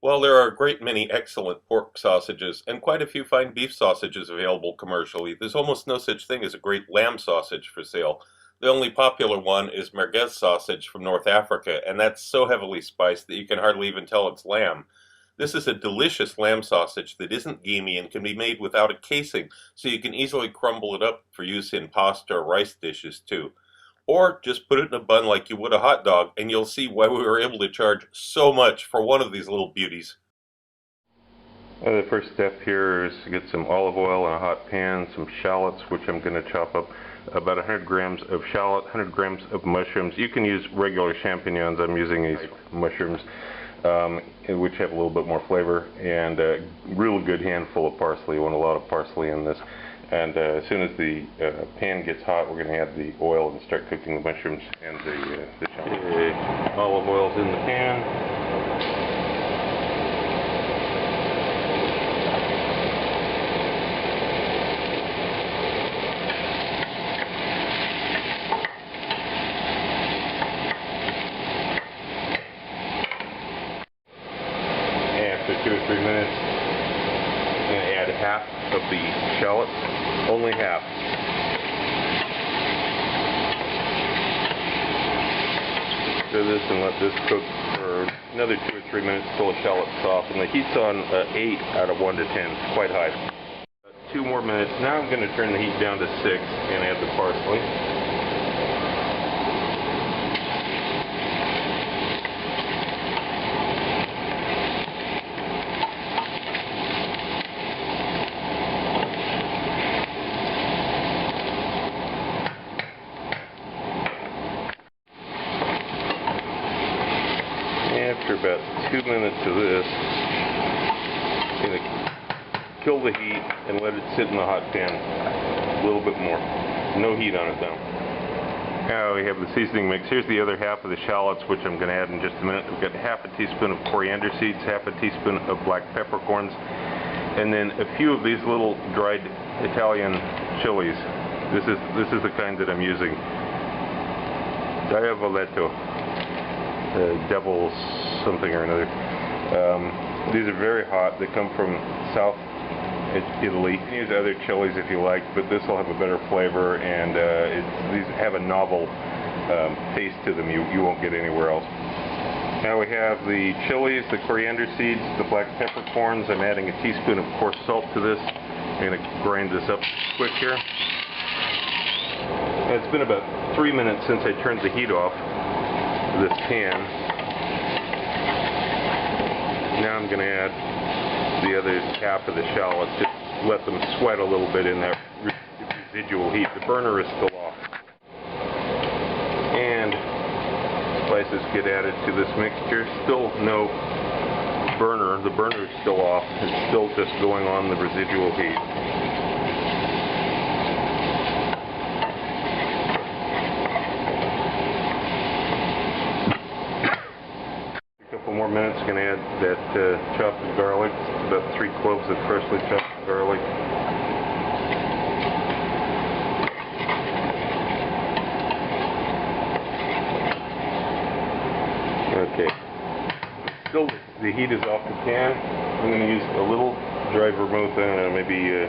Well, there are a great many excellent pork sausages and quite a few fine beef sausages available commercially. There's almost no such thing as a great lamb sausage for sale. The only popular one is merguez sausage from North Africa, and that's so heavily spiced that you can hardly even tell it's lamb. This is a delicious lamb sausage that isn't gamey and can be made without a casing, so you can easily crumble it up for use in pasta or rice dishes too. Or just put it in a bun like you would a hot dog, and you'll see why we were able to charge so much for one of these little beauties. The first step here is to get some olive oil in a hot pan, some shallots, which I'm going to chop up, about 100 grams of shallot, 100 grams of mushrooms. You can use regular champignons. I'm using these mushrooms, which have a little bit more flavor, and a real good handful of parsley. You want a lot of parsley in this. And as soon as the pan gets hot, we're going to add the oil and start cooking the mushrooms and the shallot. Olive oil's in the pan. After 2 or 3 minutes, I'm going to add half of the shallots, only half. Do this and let this cook for another 2 or 3 minutes till the shallot's soft, and the heat's on 8 out of 1 to 10, it's quite high. 2 more minutes. Now I'm going to turn the heat down to 6 and add the parsley. After about 2 minutes of this, I'm going to kill the heat and let it sit in the hot pan a little bit more. No heat on it though. Now we have the seasoning mix. Here's the other half of the shallots, which I'm going to add in just a minute. We've got half a teaspoon of coriander seeds, half a teaspoon of black peppercorns, and then a few of these little dried Italian chilies. This is the kind that I'm using. Diavoletto. Devil something or another. These are very hot. They come from South Italy. You can use other chilies if you like, but this will have a better flavor, and these have a novel taste to them you won't get anywhere else. Now we have the chilies, the coriander seeds, the black peppercorns. I'm adding a teaspoon of coarse salt to this. I'm going to grind this up quick here. It's been about 3 minutes since I turned the heat off this pan. Now I'm going to add the other half of the shallots. Just let them sweat a little bit in that residual heat. The burner is still off. And spices get added to this mixture. Still no burner. The burner is still off. It's still just going on the residual heat. More minutes, going to add that chopped garlic, about 3 cloves of freshly chopped garlic. Okay, still the heat is off the pan. I'm going to use a little dry vermouth, maybe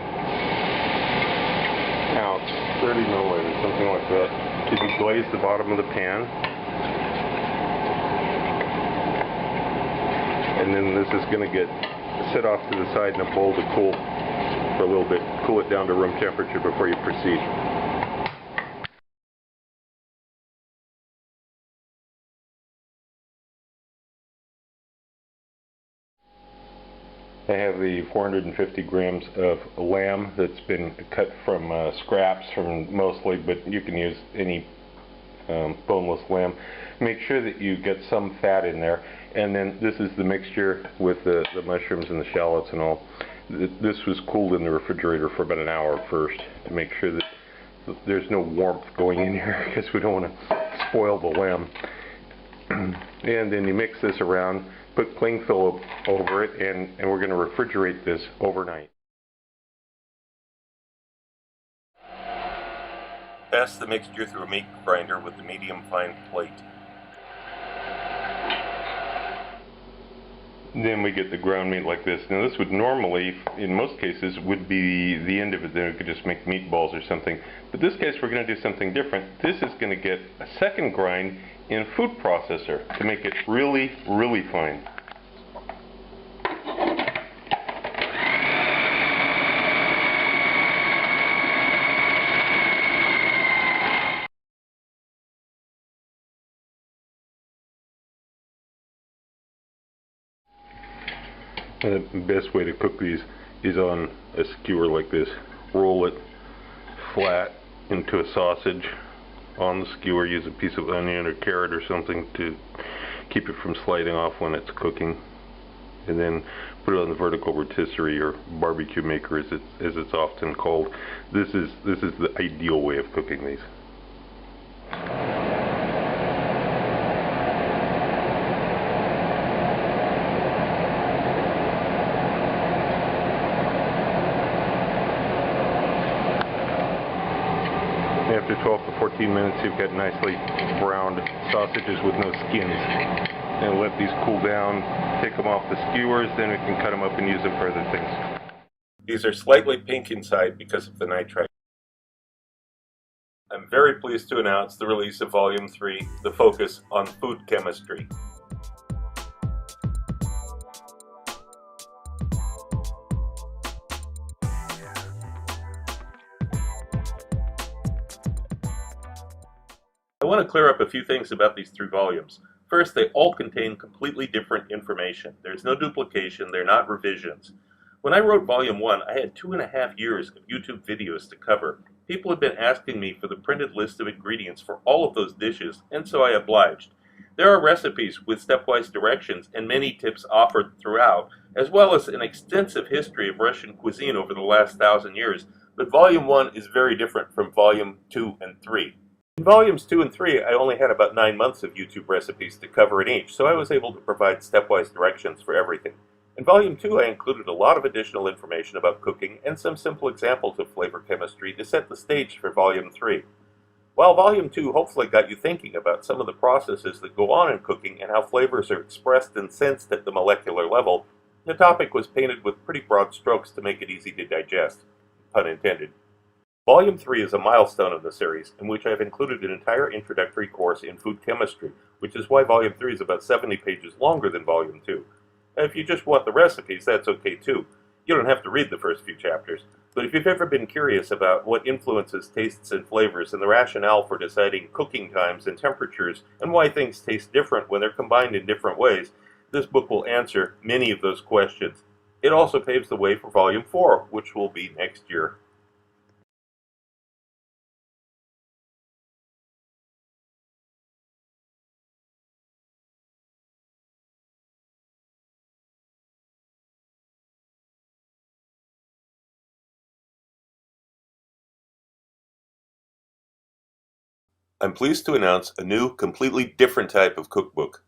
ounce, 30 milliliters, something like that, to deglaze the bottom of the pan. And then this is going to get set off to the side in a bowl to cool for a little bit. Cool it down to room temperature before you proceed. I have the 450 grams of lamb that's been cut from scraps from mostly, but you can use any boneless lamb. Make sure that you get some fat in there, and then this is the mixture with the mushrooms and the shallots and all. This was cooled in the refrigerator for about an hour first to make sure that there's no warmth going in here, because we don't want to spoil the lamb. And then you mix this around, put cling film over it, and we're going to refrigerate this overnight. Pass the mixture through a meat grinder with the medium fine plate. Then we get the ground meat like this. Now this would normally, in most cases, would be the end of it. Then we could just make meatballs or something. But this case we're going to do something different. This is going to get a second grind in a food processor to make it really, really fine. The best way to cook these is on a skewer like this. Roll it flat into a sausage on the skewer. Use a piece of onion or carrot or something to keep it from sliding off when it's cooking. And then put it on the vertical rotisserie or barbecue maker as it's often called. This is the ideal way of cooking these. After 12 to 14 minutes, you've got nicely browned sausages with no skins. And let these cool down, take them off the skewers, then we can cut them up and use them for other things. These are slightly pink inside because of the nitrite. I'm very pleased to announce the release of Volume 3, The Focus on Food Chemistry. I want to clear up a few things about these 3 volumes. First, they all contain completely different information. There's no duplication, they're not revisions. When I wrote Volume 1, I had 2.5 years of YouTube videos to cover. People had been asking me for the printed list of ingredients for all of those dishes, and so I obliged. There are recipes with stepwise directions and many tips offered throughout, as well as an extensive history of Russian cuisine over the last 1,000 years, but Volume 1 is very different from Volume 2 and 3. In Volumes 2 and 3, I only had about 9 months of YouTube recipes to cover in each, so I was able to provide stepwise directions for everything. In Volume 2, I included a lot of additional information about cooking and some simple examples of flavor chemistry to set the stage for Volume 3. While Volume 2 hopefully got you thinking about some of the processes that go on in cooking and how flavors are expressed and sensed at the molecular level, the topic was painted with pretty broad strokes to make it easy to digest, pun intended. Volume 3 is a milestone of the series, in which I have included an entire introductory course in food chemistry, which is why Volume 3 is about 70 pages longer than Volume 2. And if you just want the recipes, that's okay too. You don't have to read the first few chapters, but if you've ever been curious about what influences tastes and flavors and the rationale for deciding cooking times and temperatures and why things taste different when they're combined in different ways, this book will answer many of those questions. It also paves the way for Volume 4, which will be next year. I'm pleased to announce a new, completely different type of cookbook.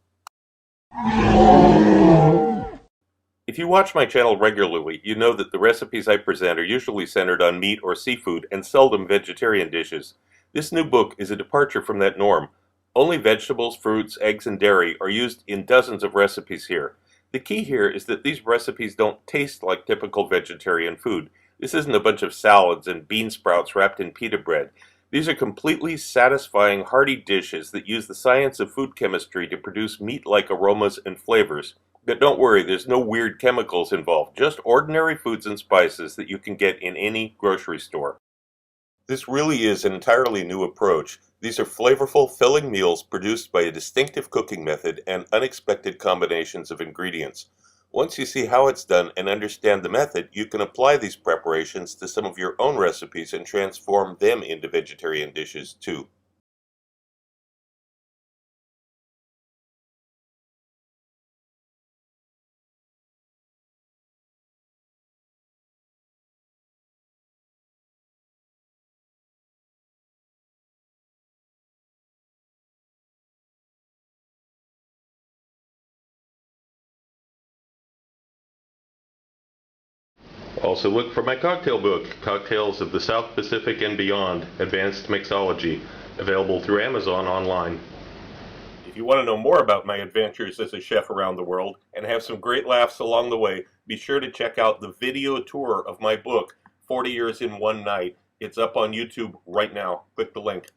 If you watch my channel regularly, you know that the recipes I present are usually centered on meat or seafood and seldom vegetarian dishes. This new book is a departure from that norm. Only vegetables, fruits, eggs, and dairy are used in dozens of recipes here. The key here is that these recipes don't taste like typical vegetarian food. This isn't a bunch of salads and bean sprouts wrapped in pita bread. These are completely satisfying, hearty dishes that use the science of food chemistry to produce meat-like aromas and flavors. But don't worry, there's no weird chemicals involved, just ordinary foods and spices that you can get in any grocery store. This really is an entirely new approach. These are flavorful, filling meals produced by a distinctive cooking method and unexpected combinations of ingredients. Once you see how it's done and understand the method, you can apply these preparations to some of your own recipes and transform them into vegetarian dishes too. Also look for my cocktail book, Cocktails of the South Pacific and Beyond, Advanced Mixology, available through Amazon online. If If you want to know more about my adventures as a chef around the world and have some great laughs along the way, be sure to check out the video tour of my book, 40 Years in One Night. It's up on YouTube right now. Click the link.